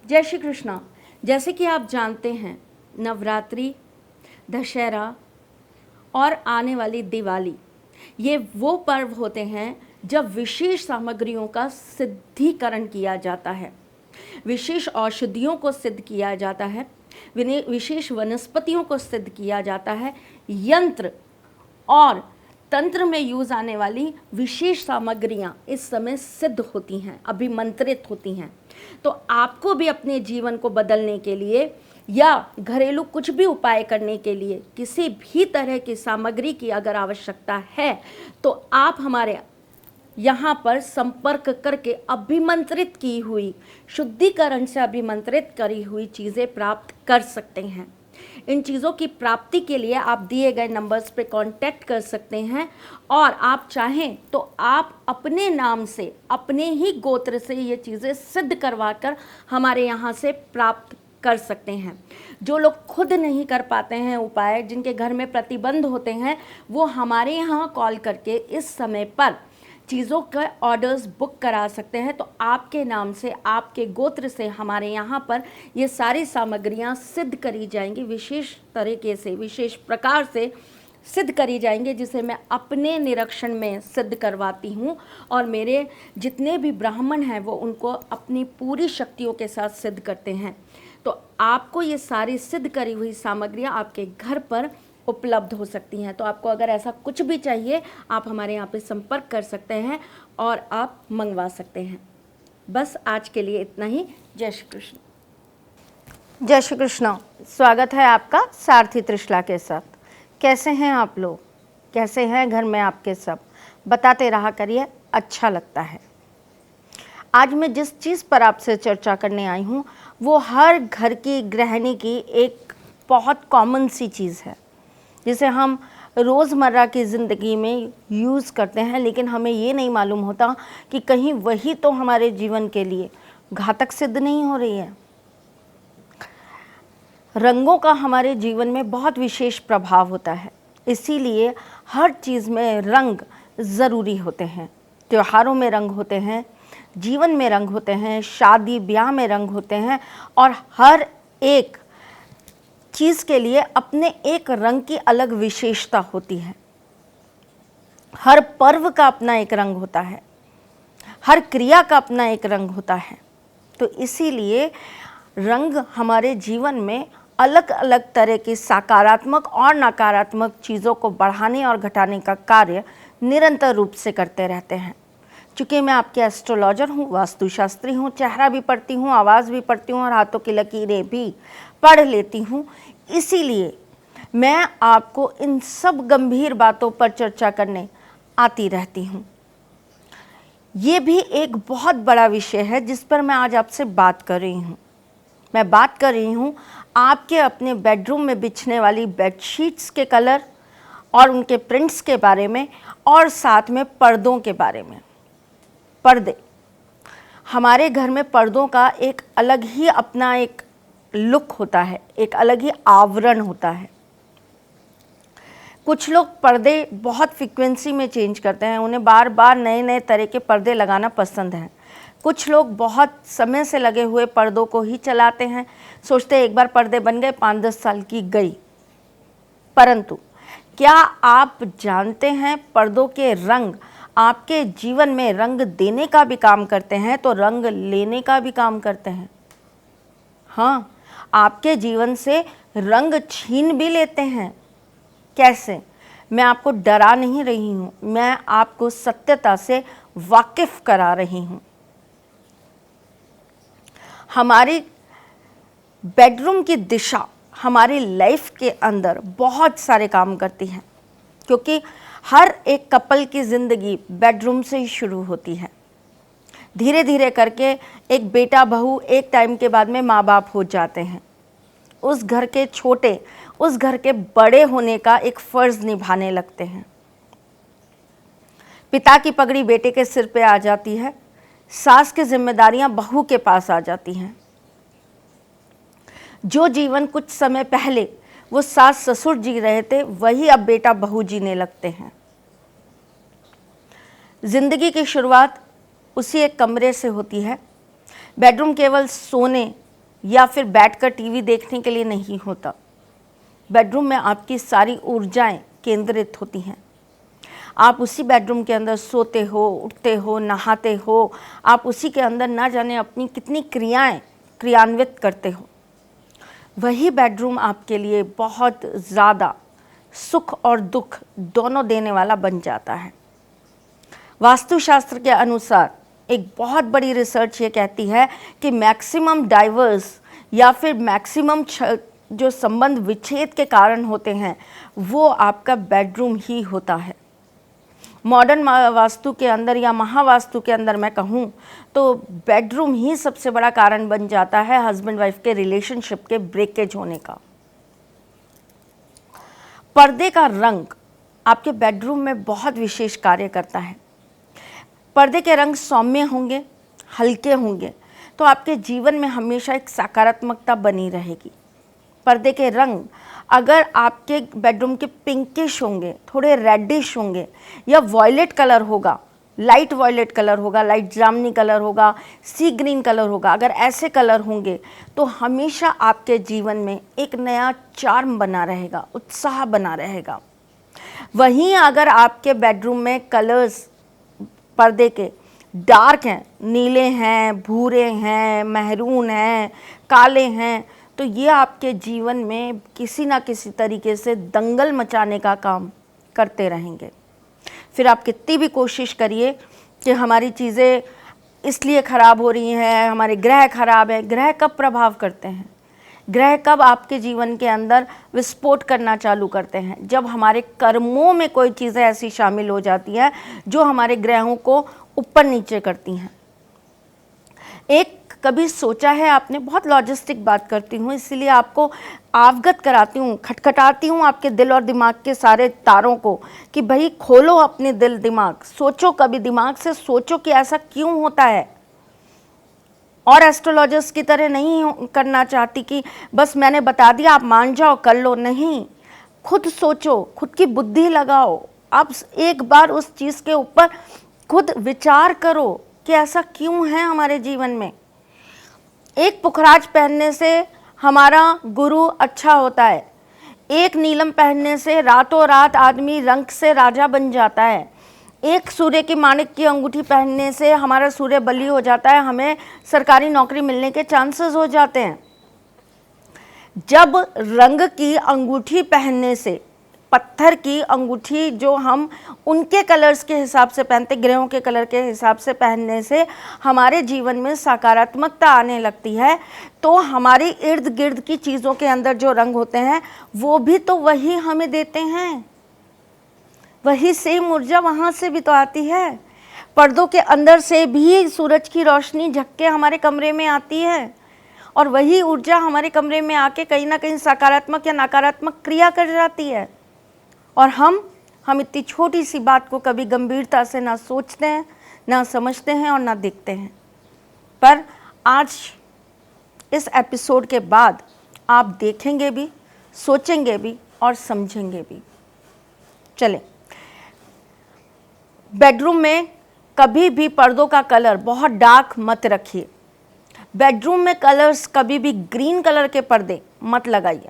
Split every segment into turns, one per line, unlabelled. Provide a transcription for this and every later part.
जय श्री कृष्णा। जैसे कि आप जानते हैं, नवरात्रि, दशहरा और आने वाली दिवाली, ये वो पर्व होते हैं जब विशेष सामग्रियों का सिद्धीकरण किया जाता है, विशेष औषधियों को सिद्ध किया जाता है, विशेष वनस्पतियों को सिद्ध किया जाता है, यंत्र और तंत्र में यूज आने वाली विशेष सामग्रियां इस समय सिद्ध होती हैं, अभिमंत्रित होती हैं। तो आपको भी अपने जीवन को बदलने के लिए या घरेलू कुछ भी उपाय करने के लिए किसी भी तरह की सामग्री की अगर आवश्यकता है तो आप हमारे यहाँ पर संपर्क करके अभिमंत्रित की हुई, शुद्धिकरण से अभिमंत्रित करी हुई चीज़ें प्राप्त कर सकते हैं। इन चीज़ों की प्राप्ति के लिए आप दिए गए नंबर्स पे कांटेक्ट कर सकते हैं और आप चाहें तो आप अपने नाम से, अपने ही गोत्र से ये चीज़ें सिद्ध करवा कर हमारे यहाँ से प्राप्त कर सकते हैं। जो लोग खुद नहीं कर पाते हैं उपाय, जिनके घर में प्रतिबंध होते हैं, वो हमारे यहाँ कॉल करके इस समय पर चीज़ों का ऑर्डर्स बुक करा सकते हैं। तो आपके नाम से, आपके गोत्र से हमारे यहाँ पर ये सारी सामग्रियाँ सिद्ध करी जाएंगी, विशेष तरीके से, विशेष प्रकार से सिद्ध करी जाएंगे, जिसे मैं अपने निरीक्षण में सिद्ध करवाती हूँ और मेरे जितने भी ब्राह्मण हैं वो उनको अपनी पूरी शक्तियों के साथ सिद्ध करते हैं। तो आपको ये सारी सिद्ध करी हुई सामग्रियाँ आपके घर पर उपलब्ध हो सकती हैं। तो आपको अगर ऐसा कुछ भी चाहिए, आप हमारे यहाँ पे संपर्क कर सकते हैं और आप मंगवा सकते हैं। बस आज के लिए इतना ही। जय श्री कृष्ण।
जय श्री कृष्ण। स्वागत है आपका सारथी त्रिशला के साथ। कैसे हैं आप लोग? कैसे हैं घर में आपके सब? बताते रहा करिए, अच्छा लगता है। आज मैं जिस चीज़ पर आपसे चर्चा करने आई हूँ वो हर घर की गृहिणी की एक बहुत कॉमन सी चीज़ है, जिसे हम रोज़मर्रा की ज़िंदगी में यूज़ करते हैं, लेकिन हमें ये नहीं मालूम होता कि कहीं वही तो हमारे जीवन के लिए घातक सिद्ध नहीं हो रही है। रंगों का हमारे जीवन में बहुत विशेष प्रभाव होता है, इसीलिए हर चीज़ में रंग ज़रूरी होते हैं। त्योहारों में रंग होते हैं, जीवन में रंग होते हैं, शादी ब्याह में रंग होते हैं और हर एक चीज़ के लिए अपने एक रंग की अलग विशेषता होती है। हर पर्व का अपना एक रंग होता है, हर क्रिया का अपना एक रंग होता है। तो इसीलिए रंग हमारे जीवन में अलग अलग तरह की सकारात्मक और नकारात्मक चीज़ों को बढ़ाने और घटाने का कार्य निरंतर रूप से करते रहते हैं। चूँकि मैं आपके एस्ट्रोलॉजर हूँ, वास्तुशास्त्री हूँ, चेहरा भी पढ़ती हूँ, आवाज़ भी पढ़ती हूँ और हाथों की लकीरें भी पढ़ लेती हूँ, इसीलिए मैं आपको इन सब गंभीर बातों पर चर्चा करने आती रहती हूँ। ये भी एक बहुत बड़ा विषय है जिस पर मैं आज आपसे बात कर रही हूँ। मैं बात कर रही हूँ आपके अपने बेडरूम में बिछने वाली बेडशीट्स के कलर और उनके प्रिंट्स के बारे में और साथ में पर्दों के बारे में। पर्दे, हमारे घर में पर्दों का एक अलग ही अपना एक लुक होता है, एक अलग ही आवरण होता है। कुछ लोग पर्दे बहुत फ्रीक्वेंसी में चेंज करते हैं, उन्हें बार बार नए नए तरह के पर्दे लगाना पसंद है। कुछ लोग बहुत समय से लगे हुए पर्दों को ही चलाते हैं, सोचते हैं एक बार पर्दे बन गए, 5-10 साल की गई। परंतु क्या आप जानते हैं पर्दों के रंग आपके जीवन में रंग देने का भी काम करते हैं तो रंग लेने का भी काम करते हैं। हाँ, आपके जीवन से रंग छीन भी लेते हैं। कैसे? मैं आपको डरा नहीं रही हूँ, मैं आपको सत्यता से वाकिफ करा रही हूँ। हमारी बेडरूम की दिशा हमारी लाइफ के अंदर बहुत सारे काम करती है, क्योंकि हर एक कपल की ज़िंदगी बेडरूम से ही शुरू होती है। धीरे धीरे करके एक बेटा बहू एक टाइम के बाद में माँ बाप हो जाते हैं। उस घर के छोटे उस घर के बड़े होने का एक फ़र्ज़ निभाने लगते हैं। पिता की पगड़ी बेटे के सिर पे आ जाती है, सास की जिम्मेदारियां बहू के पास आ जाती हैं। जो जीवन कुछ समय पहले वो सास ससुर जी रहे थे, वही अब बेटा बहू जीने लगते हैं। जिंदगी की शुरुआत उसी एक कमरे से होती है। बेडरूम केवल सोने या फिर बैठकर टीवी देखने के लिए नहीं होता। बेडरूम में आपकी सारी ऊर्जाएं केंद्रित होती हैं। आप उसी बेडरूम के अंदर सोते हो, उठते हो, नहाते हो, आप उसी के अंदर ना जाने अपनी कितनी क्रियाएं क्रियान्वित करते हो। वही बेडरूम आपके लिए बहुत ज़्यादा सुख और दुख दोनों देने वाला बन जाता है। वास्तुशास्त्र के अनुसार एक बहुत बड़ी रिसर्च ये कहती है कि मैक्सिमम डाइवर्स या फिर मैक्सिमम जो संबंध विच्छेद के कारण होते हैं वो आपका बेडरूम ही होता है। मॉडर्न वास्तु के अंदर या महावास्तु के अंदर मैं कहूँ तो बेडरूम ही सबसे बड़ा कारण बन जाता है हस्बैंड वाइफ के रिलेशनशिप के ब्रेकेज होने का। पर्दे का रंग आपके बेडरूम में बहुत विशेष कार्य करता है। पर्दे के रंग सौम्य होंगे, हल्के होंगे तो आपके जीवन में हमेशा एक सकारात्मकता बनी रहेगी। पर्दे के रंग अगर आपके बेडरूम के पिंकिश होंगे, थोड़े रेडिश होंगे या वॉयलेट कलर होगा, लाइट वॉयलेट कलर होगा, लाइट जामुनी कलर होगा, सी ग्रीन कलर होगा, अगर ऐसे कलर होंगे तो हमेशा आपके जीवन में एक नया चार्म बना रहेगा, उत्साह बना रहेगा। वहीं अगर आपके बेडरूम में कलर्स पर्दे के डार्क हैं, नीले हैं, भूरे हैं, महरून हैं, काले हैं, तो ये आपके जीवन में किसी ना किसी तरीके से दंगल मचाने का काम करते रहेंगे। फिर आप कितनी भी कोशिश करिए कि हमारी चीज़ें इसलिए ख़राब हो रही हैं, हमारे ग्रह ख़राब है। ग्रह कब प्रभाव करते हैं? ग्रह कब आपके जीवन के अंदर विस्फोट करना चालू करते हैं? जब हमारे कर्मों में कोई चीज़ें ऐसी शामिल हो जाती हैं जो हमारे ग्रहों को ऊपर नीचे करती हैं। एक कभी सोचा है आपने, बहुत लॉजिस्टिक बात करती हूँ इसीलिए आपको अवगत कराती हूँ, खटखटाती हूँ आपके दिल और दिमाग के सारे तारों को कि भाई खोलो अपने दिल दिमाग, सोचो, कभी दिमाग से सोचो कि ऐसा क्यों होता है। और एस्ट्रोलॉजर्स की तरह नहीं करना चाहती कि बस मैंने बता दिया आप मान जाओ कर लो, नहीं, खुद सोचो, खुद की बुद्धि लगाओ, आप एक बार उस चीज़ के ऊपर खुद विचार करो कि ऐसा क्यों है हमारे जीवन में। एक पुखराज पहनने से हमारा गुरु अच्छा होता है, एक नीलम पहनने से रातों रात आदमी रंग से राजा बन जाता है, एक सूर्य की माणिक की अंगूठी पहनने से हमारा सूर्य बली हो जाता है, हमें सरकारी नौकरी मिलने के चांसेस हो जाते हैं। जब रंग की अंगूठी पहनने से, पत्थर की अंगूठी जो हम उनके कलर्स के हिसाब से पहनते, ग्रहों के कलर के हिसाब से पहनने से हमारे जीवन में सकारात्मकता आने लगती है, तो हमारे इर्द गिर्द की चीज़ों के अंदर जो रंग होते हैं वो भी तो वही हमें देते हैं, वही सेम ऊर्जा वहाँ से भी तो आती है। पर्दों के अंदर से भी सूरज की रोशनी झक के हमारे कमरे में आती है और वही ऊर्जा हमारे कमरे में आके कहीं ना कहीं सकारात्मक या नकारात्मक क्रिया कर जाती है। और हम इतनी छोटी सी बात को कभी गंभीरता से ना सोचते हैं, ना समझते हैं और ना देखते हैं। पर आज इस एपिसोड के बाद आप देखेंगे भी, सोचेंगे भी और समझेंगे भी। चलें, बेडरूम में कभी भी पर्दों का कलर बहुत डार्क मत रखिए। बेडरूम में कलर्स कभी भी ग्रीन कलर के पर्दे मत लगाइए।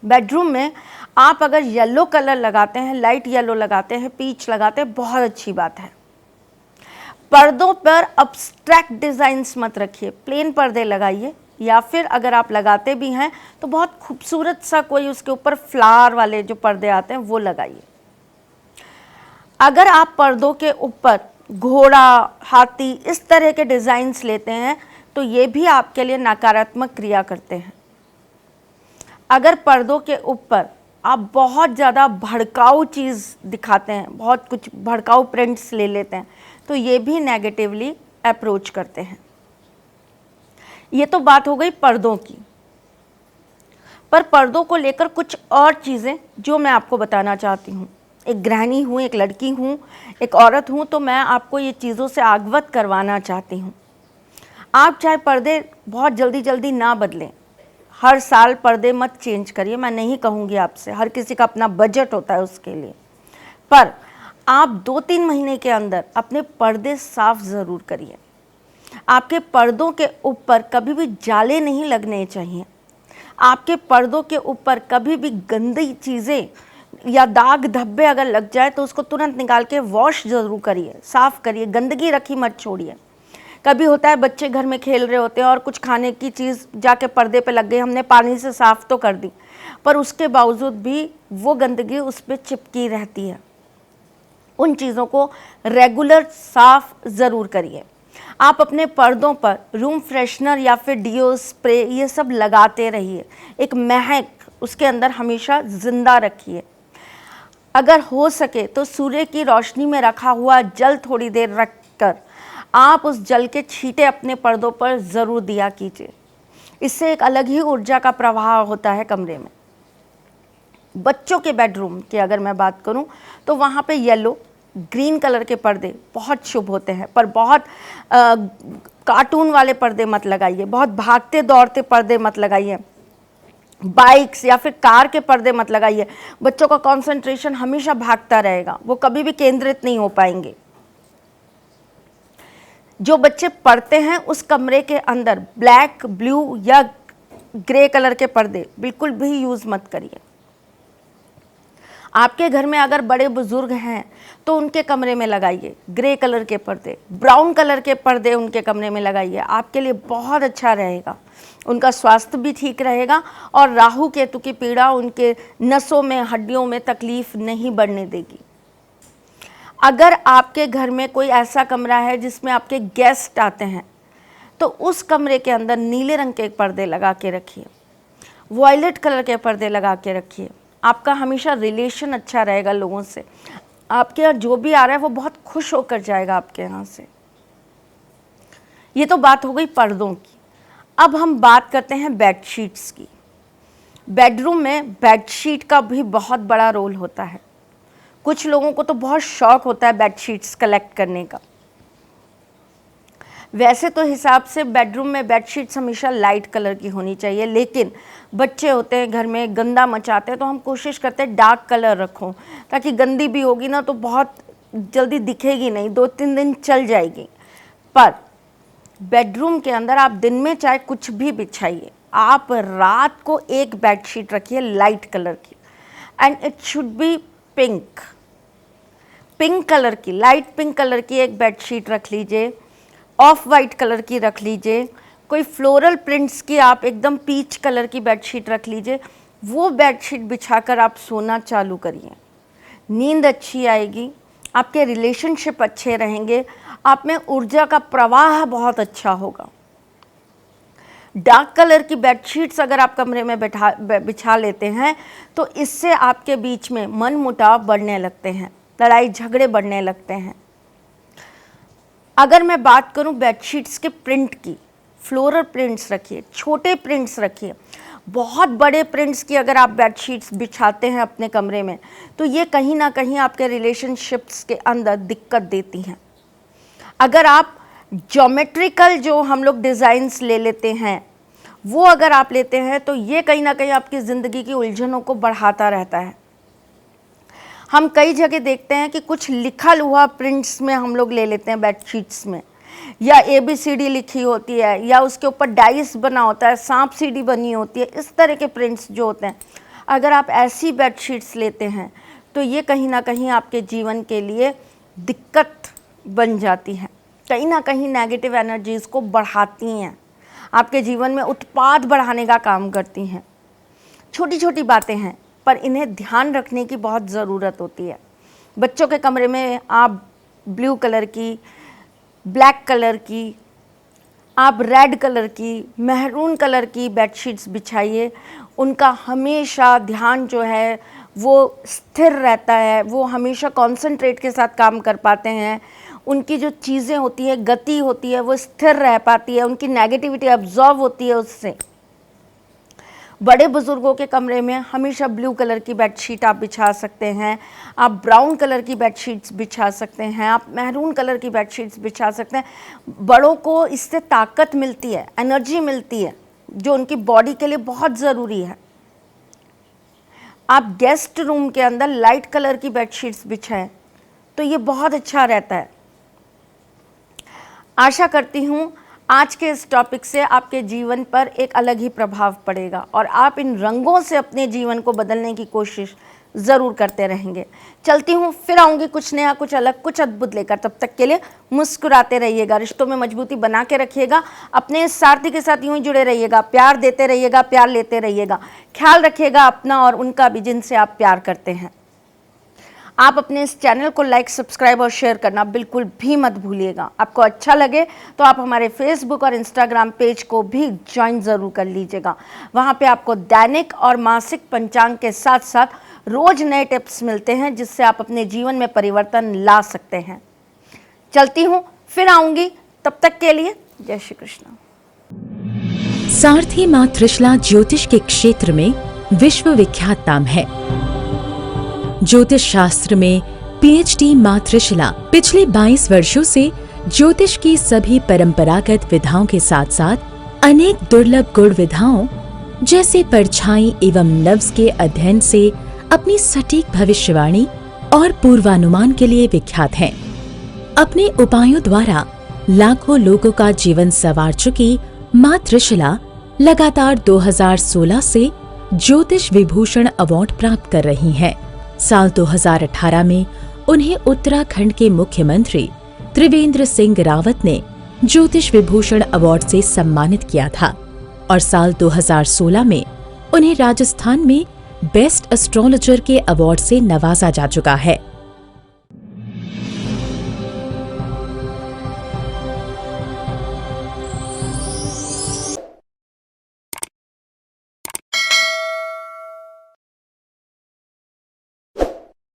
बेडरूम में आप अगर येलो कलर लगाते हैं, लाइट येलो लगाते हैं, पीच लगाते हैं, बहुत अच्छी बात है। पर्दों पर अब्स्ट्रैक्ट डिज़ाइंस मत रखिए, प्लेन पर्दे लगाइए, या फिर अगर आप लगाते भी हैं तो बहुत खूबसूरत सा कोई उसके ऊपर फ्लावर वाले जो पर्दे आते हैं वो लगाइए। अगर आप पर्दों के ऊपर घोड़ा, हाथी, इस तरह के डिज़ाइंस लेते हैं तो ये भी आपके लिए नकारात्मक क्रिया करते हैं। अगर पर्दों के ऊपर आप बहुत ज़्यादा भड़काऊ चीज़ दिखाते हैं, बहुत कुछ भड़काऊ प्रिंट्स ले लेते हैं, तो ये भी नेगेटिवली अप्रोच करते हैं। ये तो बात हो गई पर्दों की। पर पर्दों को लेकर कुछ और चीज़ें जो मैं आपको बताना चाहती हूँ। एक गृहिणी हूँ, एक लड़की हूँ, एक औरत हूँ, तो मैं आपको ये चीज़ों से अवगत करवाना चाहती हूँ। आप चाहे पर्दे बहुत जल्दी जल्दी ना बदलें, हर साल पर्दे मत चेंज करिए, मैं नहीं कहूँगी आपसे, हर किसी का अपना बजट होता है उसके लिए। पर आप 2-3 महीने के अंदर अपने पर्दे साफ ज़रूर करिए। आपके पर्दों के ऊपर कभी भी जाले नहीं लगने चाहिए। आपके पर्दों के ऊपर कभी भी गंदी चीज़ें या दाग धब्बे अगर लग जाए तो उसको तुरंत निकाल के वॉश ज़रूर करिए, साफ़ करिए, गंदगी रखी मत छोड़िए। कभी होता है बच्चे घर में खेल रहे होते हैं और कुछ खाने की चीज़ जाके पर्दे पे लग गई, हमने पानी से साफ़ तो कर दी, पर उसके बावजूद भी वो गंदगी उस पर चिपकी रहती है। उन चीज़ों को रेगुलर साफ़ ज़रूर करिए। आप अपने पर्दों पर रूम फ्रेशनर या फिर डिओ स्प्रे ये सब लगाते रहिए, एक महक उसके अंदर हमेशा ज़िंदा रखिए। अगर हो सके तो सूर्य की रोशनी में रखा हुआ जल थोड़ी देर रखकर आप उस जल के छींटे अपने पर्दों पर ज़रूर दिया कीजिए। इससे एक अलग ही ऊर्जा का प्रवाह होता है कमरे में। बच्चों के बेडरूम की अगर मैं बात करूं तो वहाँ पे येलो ग्रीन कलर के पर्दे बहुत शुभ होते हैं, पर बहुत कार्टून वाले पर्दे मत लगाइए, बहुत भागते दौड़ते पर्दे मत लगाइए, बाइक्स या फिर कार के पर्दे मत लगाइए। बच्चों का कंसंट्रेशन हमेशा भागता रहेगा, वो कभी भी केंद्रित नहीं हो पाएंगे। जो बच्चे पढ़ते हैं उस कमरे के अंदर ब्लैक, ब्लू या ग्रे कलर के पर्दे बिल्कुल भी यूज़ मत करिए। आपके घर में अगर बड़े बुजुर्ग हैं तो उनके कमरे में लगाइए ग्रे कलर के पर्दे, ब्राउन कलर के पर्दे उनके कमरे में लगाइए, आपके लिए बहुत अच्छा रहेगा। उनका स्वास्थ्य भी ठीक रहेगा और राहु केतु की पीड़ा उनके नसों में, हड्डियों में तकलीफ नहीं बढ़ने देगी। अगर आपके घर में कोई ऐसा कमरा है जिसमें आपके गेस्ट आते हैं तो उस कमरे के अंदर नीले रंग के पर्दे लगा के रखिए, वॉयलेट कलर के पर्दे लगा के रखिए। आपका हमेशा रिलेशन अच्छा रहेगा लोगों से, आपके यहाँ जो भी आ रहा है वो बहुत खुश होकर जाएगा आपके यहाँ से। ये तो बात हो गई पर्दों की। अब हम बात करते हैं बेडशीट्स की। बेडरूम में बेडशीट का भी बहुत बड़ा रोल होता है। कुछ लोगों को तो बहुत शौक होता है बेडशीट्स कलेक्ट करने का। वैसे तो हिसाब से बेडरूम में बेडशीट्स हमेशा लाइट कलर की होनी चाहिए, लेकिन बच्चे होते हैं घर में, गंदा मचाते हैं, तो हम कोशिश करते हैं डार्क कलर रखो, ताकि गंदी भी होगी ना तो बहुत जल्दी दिखेगी नहीं, 2-3 दिन चल जाएगी। पर बेडरूम के अंदर आप दिन में चाहे कुछ भी बिछाइए, आप रात को एक बेडशीट रखिए लाइट कलर की, and it should be pink colour की, लाइट पिंक कलर की एक बेडशीट रख लीजिए, ऑफ वाइट कलर की रख लीजिए, कोई फ्लोरल प्रिंट्स की आप एकदम पीच कलर की बेडशीट रख लीजिए। वो बेडशीट बिछाकर आप सोना चालू करिए, नींद अच्छी आएगी, आपके रिलेशनशिप अच्छे रहेंगे, आप में ऊर्जा का प्रवाह बहुत अच्छा होगा। डार्क कलर की बेडशीट्स अगर आप कमरे में बिछा लेते हैं तो इससे आपके बीच में मनमुटाव बढ़ने लगते हैं, लड़ाई झगड़े बढ़ने लगते हैं। अगर मैं बात करूं बेडशीट्स के प्रिंट की, फ्लोरल प्रिंट्स रखिए, छोटे प्रिंट्स रखिए। बहुत बड़े प्रिंट्स की अगर आप बेडशीट्स बिछाते हैं अपने कमरे में तो ये कहीं ना कहीं आपके रिलेशनशिप्स के अंदर दिक्कत देती हैं। अगर आप ज्योमेट्रिकल जो हम लोग डिज़ाइंस ले लेते हैं वो अगर आप लेते हैं तो ये कहीं ना कहीं आपकी ज़िंदगी की उलझनों को बढ़ाता रहता है। हम कई जगह देखते हैं कि कुछ लिखा हुआ प्रिंट्स में हम लोग ले लेते हैं बेडशीट्स में, या ABCD लिखी होती है या उसके ऊपर डाइस बना होता है, सांप सीढ़ी बनी होती है, इस तरह के प्रिंट्स जो होते हैं, अगर आप ऐसी बेडशीट्स लेते हैं तो ये कहीं ना कहीं आपके जीवन के लिए दिक्कत बन जाती है, कहीं ना कहीं नेगेटिव एनर्जीज़ को बढ़ाती हैं, आपके जीवन में उत्पाद बढ़ाने का काम करती हैं। छोटी छोटी बातें हैं पर इन्हें ध्यान रखने की बहुत ज़रूरत होती है। बच्चों के कमरे में आप ब्लू कलर की, ब्लैक कलर की, आप रेड कलर की, महरून कलर की बेडशीट्स बिछाइए। उनका हमेशा ध्यान जो है वो स्थिर रहता है, वो हमेशा कंसंट्रेट के साथ काम कर पाते हैं, उनकी जो चीज़ें होती है, गति होती है, वो स्थिर रह पाती है, उनकी नेगेटिविटी अब्जॉर्व होती है उससे। बड़े बुजुर्गों के कमरे में हमेशा ब्लू कलर की बेडशीट आप बिछा सकते हैं, आप ब्राउन कलर की बेडशीट्स बिछा सकते हैं, आप मैरून कलर की बेडशीट्स बिछा सकते हैं। बड़ों को इससे ताकत मिलती है, एनर्जी मिलती है, जो उनकी बॉडी के लिए बहुत ज़रूरी है। आप गेस्ट रूम के अंदर लाइट कलर की बेडशीट्स बिछाएं तो ये बहुत अच्छा रहता है। आशा करती हूँ आज के इस टॉपिक से आपके जीवन पर एक अलग ही प्रभाव पड़ेगा और आप इन रंगों से अपने जीवन को बदलने की कोशिश ज़रूर करते रहेंगे। चलती हूँ, फिर आऊँगी कुछ नया, कुछ अलग, कुछ अद्भुत लेकर। तब तक के लिए मुस्कुराते रहिएगा, रिश्तों में मजबूती बना के रखिएगा, अपने साथी के साथ यूं ही जुड़े रहिएगा, प्यार देते रहिएगा, प्यार लेते रहिएगा। ख्याल रखिएगा अपना और उनका भी जिनसे आप प्यार करते हैं। आप अपने इस चैनल को लाइक, सब्सक्राइब और शेयर करना बिल्कुल भी मत भूलिएगा। आपको अच्छा लगे तो आप हमारे फेसबुक और इंस्टाग्राम पेज को भी ज्वाइन ज़रूर कर लीजिएगा। वहाँ पे आपको दैनिक और मासिक पंचांग के साथ साथ रोज नए टिप्स मिलते हैं जिससे आप अपने जीवन में परिवर्तन ला सकते हैं। चलती हूँ, फिर आऊँगी, तब तक के लिए जय श्री कृष्ण।
सारथी मां त्रिशला ज्योतिष के क्षेत्र में विश्वविख्यात नाम है। ज्योतिष शास्त्र में पीएचडी मां त्रिशला पिछले 22 वर्षों से ज्योतिष की सभी परंपरागत विधाओं के साथ साथ अनेक दुर्लभ गुण विधाओं जैसे परछाई एवं नव्स के अध्ययन से अपनी सटीक भविष्यवाणी और पूर्वानुमान के लिए विख्यात हैं। अपने उपायों द्वारा लाखों लोगों का जीवन संवार चुकी मां त्रिशला लगातार 2016 से ज्योतिष विभूषण अवार्ड प्राप्त कर रही हैं। साल 2018 में उन्हें उत्तराखंड के मुख्यमंत्री त्रिवेंद्र सिंह रावत ने ज्योतिष विभूषण अवार्ड से सम्मानित किया था और साल 2016 में उन्हें राजस्थान में बेस्ट एस्ट्रोलॉजर के अवार्ड से नवाजा जा चुका है।